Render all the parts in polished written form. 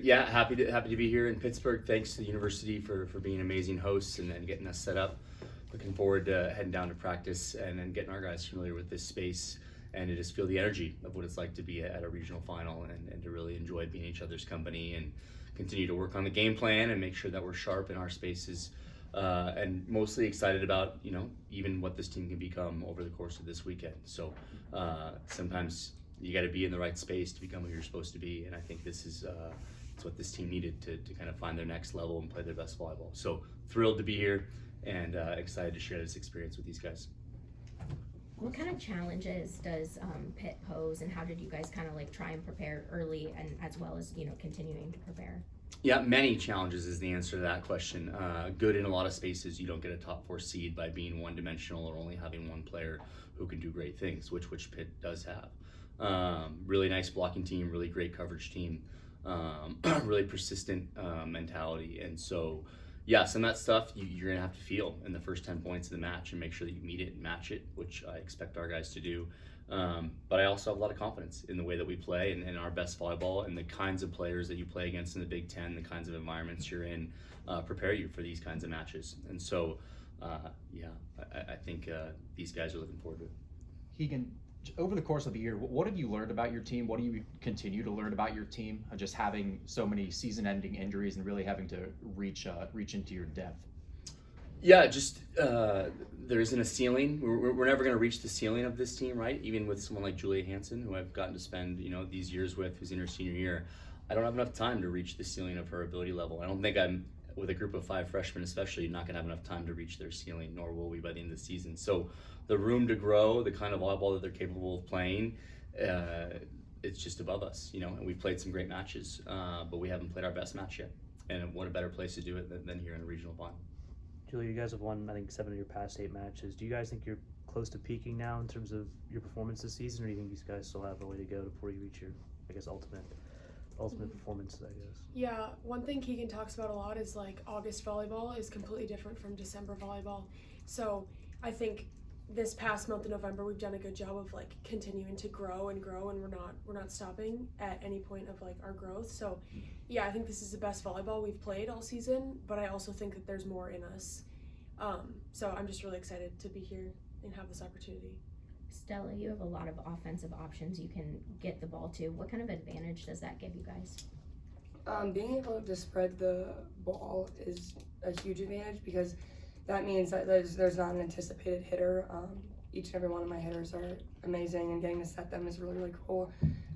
Yeah, happy to be here in Pittsburgh. Thanks to the university for being amazing hosts and getting us set up. Looking forward to heading down to practice and then getting our guys familiar with this space and to just feel the energy of what it's like to be at a regional final and to really enjoy being each other's company and continue to work on the game plan and make sure that we're sharp in our spaces. And mostly excited about, even what this team can become over the course of this weekend. So sometimes you got to be in the right space to become who you're supposed to be. And I think this is it's what this team needed to kind of find their next level and play their best volleyball. So thrilled to be here and excited to share this experience with these guys. What kind of challenges does Pitt pose, and how did you guys kind of like try and prepare early and as well as, continuing to prepare? Yeah, many challenges is the answer to that question. Good in a lot of spaces. You don't get a top 4 seed by being one-dimensional or only having one player who can do great things, which Pitt does have. Really nice blocking team, really great coverage team, really persistent mentality. And so, yeah, some of that stuff you're going to have to feel in the first 10 points of the match and make sure that you meet it and match it, which I expect our guys to do. But I also have a lot of confidence in the way that we play and our best volleyball and the kinds of players that you play against in the Big Ten, the kinds of environments you're in, prepare you for these kinds of matches. And so, I think these guys are looking forward to it. Keegan, over the course of the year, what have you learned about your team? What do you continue to learn about your team? Just having so many season-ending injuries and really having to reach into your depth. Yeah, just there isn't a ceiling. We're never going to reach the ceiling of this team, right? Even with someone like Julia Hanson, who I've gotten to spend these years with, who's in her senior year, I don't have enough time to reach the ceiling of her ability level. I don't think I'm, with a group of 5 freshmen especially, not going to have enough time to reach their ceiling, nor will we by the end of the season. So the room to grow, the kind of volleyball that they're capable of playing, it's just above us, and we've played some great matches, but we haven't played our best match yet. And what a better place to do it than here in a regional final. Julia, you guys have won, I think, 7 of your past 8 matches. Do you guys think you're close to peaking now in terms of your performance this season, or do you think these guys still have a way to go before you reach your, ultimate performance, I guess? Yeah, one thing Keegan talks about a lot is like August volleyball is completely different from December volleyball. So I think this past month of November we've done a good job of like continuing to grow, and we're not stopping at any point of like our growth. So yeah, I think this is the best volleyball we've played all season, but I also think that there's more in us. So I'm just really excited to be here and have this opportunity. Stella, you have a lot of offensive options you can get the ball to. What kind of advantage does that give you guys? Being able to spread the ball is a huge advantage because that means that there's not an anticipated hitter. Each and every one of my hitters are amazing, and getting to set them is really, really cool.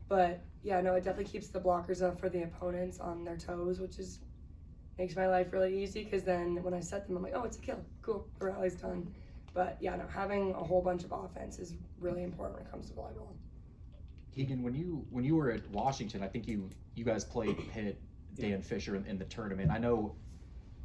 But yeah, no, it definitely keeps the blockers up for the opponents on their toes, which makes my life really easy because then when I set them, I'm like, oh, it's a kill. Cool, the rally's done. But yeah, no, having a whole bunch of offense is really important when it comes to volleyball. Keegan, when you were at Washington, I think you guys played Pitt, Dan Fisher in the tournament. I know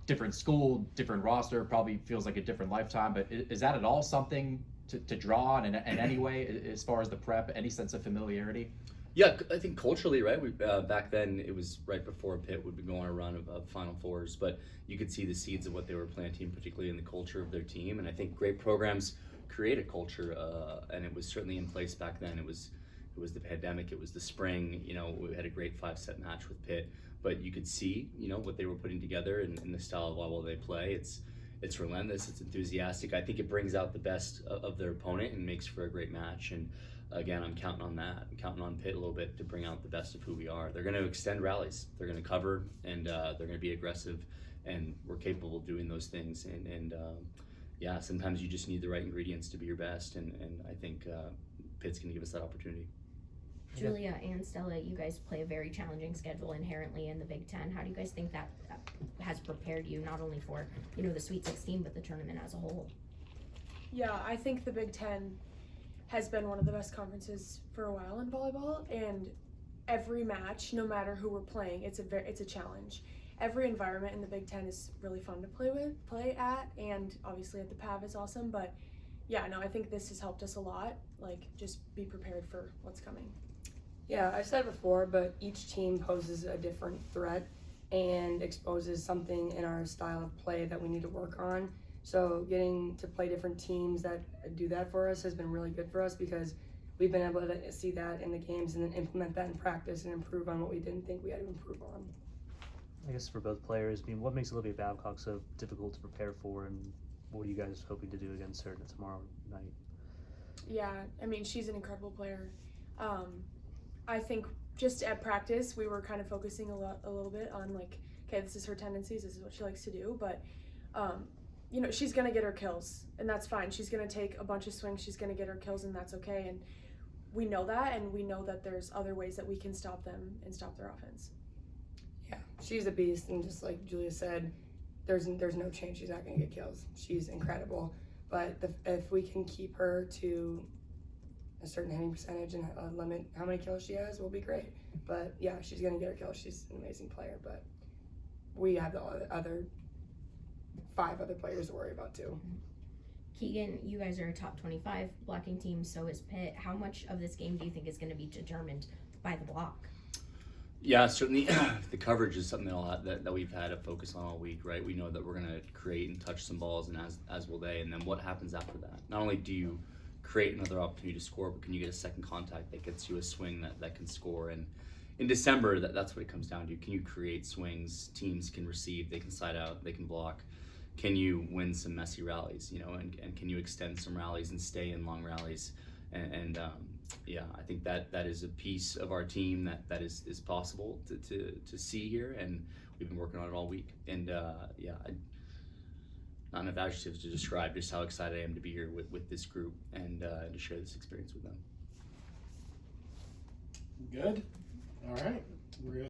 different school, different roster, probably feels like a different lifetime, but is that at all something to draw on in any way as far as the prep, any sense of familiarity? Yeah, I think culturally, right? We back then it was right before Pitt would be going on a run of Final Fours, but you could see the seeds of what they were planting, particularly in the culture of their team. And I think great programs create a culture, and it was certainly in place back then. It was the pandemic, it was the spring. We had a great 5-set match with Pitt, but you could see, what they were putting together and the style of volleyball they play. It's relentless, it's enthusiastic. I think it brings out the best of their opponent and makes for a great match. And again, I'm counting on that. I'm counting on Pitt a little bit to bring out the best of who we are. They're going to extend rallies. They're going to cover, and they're going to be aggressive, and we're capable of doing those things. And yeah, sometimes you just need the right ingredients to be your best, and I think Pitt's going to give us that opportunity. Julia and Stella, you guys play a very challenging schedule inherently in the Big Ten. How do you guys think that has prepared you not only for, the Sweet 16, but the tournament as a whole? Yeah, I think the Big Ten has been one of the best conferences for a while in volleyball, and every match, no matter who we're playing, it's a challenge. Every environment in the Big Ten is really fun to play at, and obviously at the PAV is awesome, but yeah, no, I think this has helped us a lot, like just be prepared for what's coming. Yeah, I've said it before, but each team poses a different threat and exposes something in our style of play that we need to work on. So getting to play different teams that do that for us has been really good for us because we've been able to see that in the games and then implement that in practice and improve on what we didn't think we had to improve on. I guess for both players, I mean, what makes Olivia Babcock so difficult to prepare for, and what are you guys hoping to do against her tomorrow night? Yeah, I mean, she's an incredible player. I think just at practice, we were kind of focusing a little bit on like, okay, this is her tendencies, this is what she likes to do, but you know, she's gonna get her kills, and that's fine. She's gonna take a bunch of swings, she's gonna get her kills, and that's okay. And we know that, and we know that there's other ways that we can stop them and stop their offense. Yeah, she's a beast, and just like Julia said, there's no chance she's not gonna get kills. She's incredible, but if we can keep her to a certain hitting percentage and limit how many kills she has, will be great. But yeah, she's gonna get her kills. She's an amazing player, but we have the other 5 other players to worry about too. Keegan, you guys are a top 25 blocking team, so is Pitt. How much of this game do you think is going to be determined by the block? Yeah, certainly the coverage is something that we've had to focus on all week, right? We know that we're going to create and touch some balls, and as will they. And then what happens after that? Not only do you create another opportunity to score, but can you get a second contact that gets you a swing that can score? And in December, that's what it comes down to. Can you create swings? Teams can receive, they can side out, they can block. Can you win some messy rallies, you know, and can you extend some rallies and stay in long rallies? And yeah, I think that is a piece of our team that is possible to see here, and we've been working on it all week. And yeah, not enough adjectives to describe just how excited I am to be here with this group and to share this experience with them. Good. All right. We're